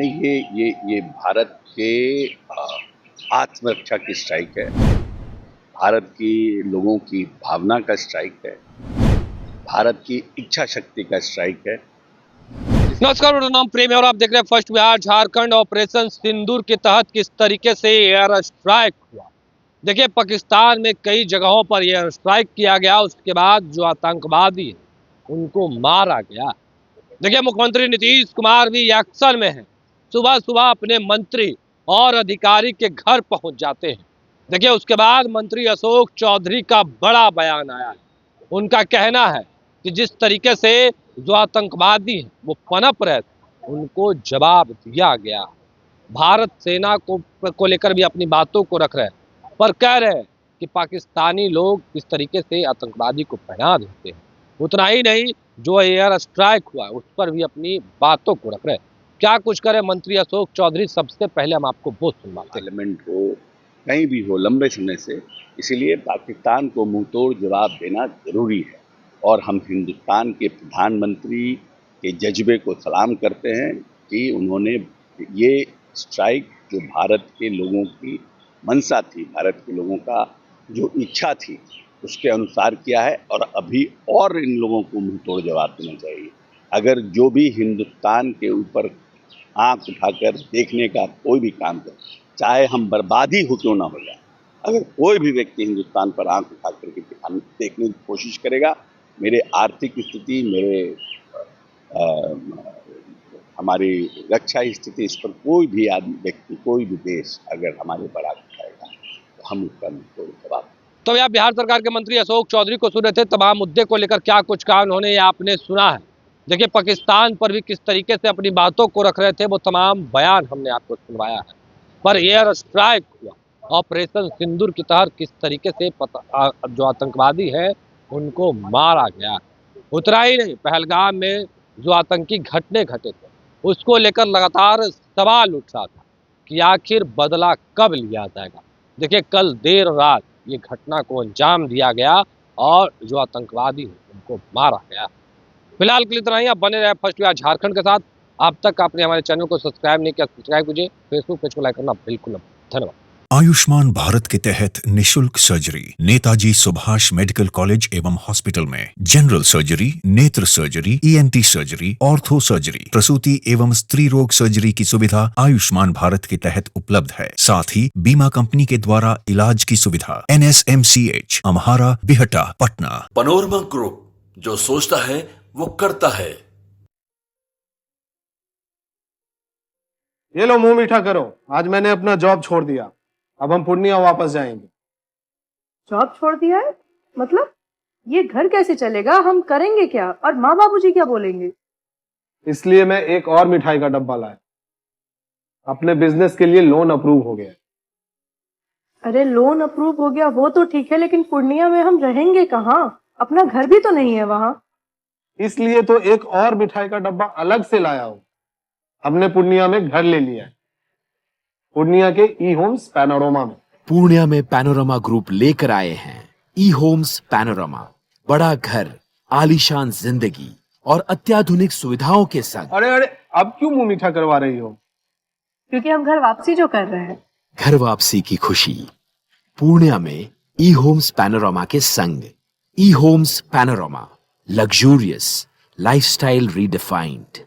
ये भारत के आत्मरक्षा की स्ट्राइक है। भारत की लोगों की भावना का स्ट्राइक है। भारत की इच्छा शक्ति का स्ट्राइक है। नमस्कार, मेरा नाम प्रेम है और आप देख रहे हैं फर्स्ट बिहार झारखंड। ऑपरेशन सिंदूर के तहत किस तरीके से एयर स्ट्राइक हुआ। देखिए, पाकिस्तान में कई जगहों पर एयर स्ट्राइक किया गया। उसके बाद जो आतंकवादी है उनको मारा गया। देखिए, मुख्यमंत्री नीतीश कुमार भी एक्शन में है। सुबह सुबह अपने मंत्री और अधिकारी के घर पहुंच जाते हैं। देखिए, उसके बाद मंत्री अशोक चौधरी का बड़ा बयान आया है। उनका कहना है कि जिस तरीके से जो आतंकवादी हैं वो पनप रहे थे, उनको जवाब दिया गया। भारत सेना को लेकर भी अपनी बातों को रख रहे हैं, पर कह रहे हैं कि पाकिस्तानी लोग किस तरीके से आतंकवादी को पहना देते हैं। उतना ही नहीं, जो एयर स्ट्राइक हुआ उस पर भी अपनी बातों को रख रहे हैं। क्या कुछ करे मंत्री अशोक चौधरी, सबसे पहले हम आपको वो सुनवाते हैं। पार्लियामेंट हो, कहीं भी हो, लंबे समय से, इसीलिए पाकिस्तान को मुंहतोड़ जवाब देना जरूरी है। और हम हिंदुस्तान के प्रधानमंत्री के जज्बे को सलाम करते हैं कि उन्होंने ये स्ट्राइक जो भारत के लोगों की मंशा थी, भारत के लोगों का जो इच्छा थी, उसके अनुसार किया है। और अभी और इन लोगों को मुंहतोड़ जवाब देना चाहिए। अगर जो भी हिंदुस्तान के ऊपर आंख उठाकर देखने का कोई भी काम करे, चाहे हम बर्बादी हो क्यों ना हो जाए, अगर कोई भी व्यक्ति हिंदुस्तान पर आंख उठा करके देखने की कोशिश करेगा, मेरे आर्थिक स्थिति, हमारी रक्षा स्थिति, इस पर कोई भी आदमी, व्यक्ति, कोई भी देश अगर हमारे पर आंख उठाएगा तो हम उसका जवाब। तो आप बिहार सरकार के मंत्री अशोक चौधरी को सुन रहे थे। तमाम मुद्दे को लेकर क्या कुछ कहा उन्होंने, आपने सुना है। देखिए, पाकिस्तान पर भी किस तरीके से अपनी बातों को रख रहे थे, वो तमाम बयान हमने आपको सुनवाया है। पर एयर स्ट्राइक हुआ, ऑपरेशन सिंदूर के तहत किस तरीके से जो आतंकवादी है उनको मारा गया। उतना ही नहीं, पहलगाम में जो आतंकी घटने घटे थे उसको लेकर लगातार सवाल उठ रहा था कि आखिर बदला कब लिया जाएगा। देखिए, कल देर रात ये घटना को अंजाम दिया गया और जो आतंकवादी है उनको मारा गया। फिलहाल के लिए इतना ही। आप बने रहे फर्स्ट बिहार झारखंड के साथ। अब तक आपने हमारे चैनल को सब्सक्राइब नहीं किया, सब्सक्राइब कीजिए। फेसबुक पेज को लाइक करना बिल्कुल मत। धन्यवाद। आयुष्मान भारत के तहत निशुल्क surgery Netaji Subhash medical college एवं हॉस्पिटल में जनरल सर्जरी, नेत्र surgery, ENT surgery, ortho surgery, प्रसूति एवं स्त्री रोग सर्जरी की सुविधा आयुष्मान भारत के तहत उपलब्ध है। साथ ही बीमा कंपनी के द्वारा इलाज की सुविधा। NSMCH, Amhara, Bihta, Patna. Panorama group, जो सोचता है वो करता है। ये लो, मुंह मीठा करो। आज मैंने अपना जॉब छोड़ दिया। अब हम पूर्णिया वापस जाएंगे। जॉब छोड़ दिया है? मतलब ये घर कैसे चलेगा? हम करेंगे क्या? और माँ बाबूजी क्या बोलेंगे? इसलिए मैं एक और मिठाई का डब्बा लाया। अपने बिजनेस के लिए लोन अप्रूव हो गया। अरे, लोन अप्रूव हो गया वो तो ठीक है, लेकिन पूर्णिया में हम रहेंगे कहाँ? अपना घर भी तो नहीं है वहां। इसलिए तो एक और मिठाई का डब्बा अलग से लाया हूं। हमने पूर्णिया में घर ले लिया है, पूर्णिया के E-होम्स पैनोरमा में। पूर्णिया में पैनोरमा ग्रुप लेकर आए हैं E-होम्स पैनोरमा। बड़ा घर, आलीशान जिंदगी और अत्याधुनिक सुविधाओं के संग। अरे अरे, अब क्यों मुंह मीठा करवा रही हो? क्योंकि हम घर वापसी जो कर रहे हैं। घर वापसी की खुशी पूर्णिया में E-होम्स पैनोरमा के संग। E-होम्स पैनोरमा, लग्जूरियस लाइफस्टाइल रीडिफाइंड।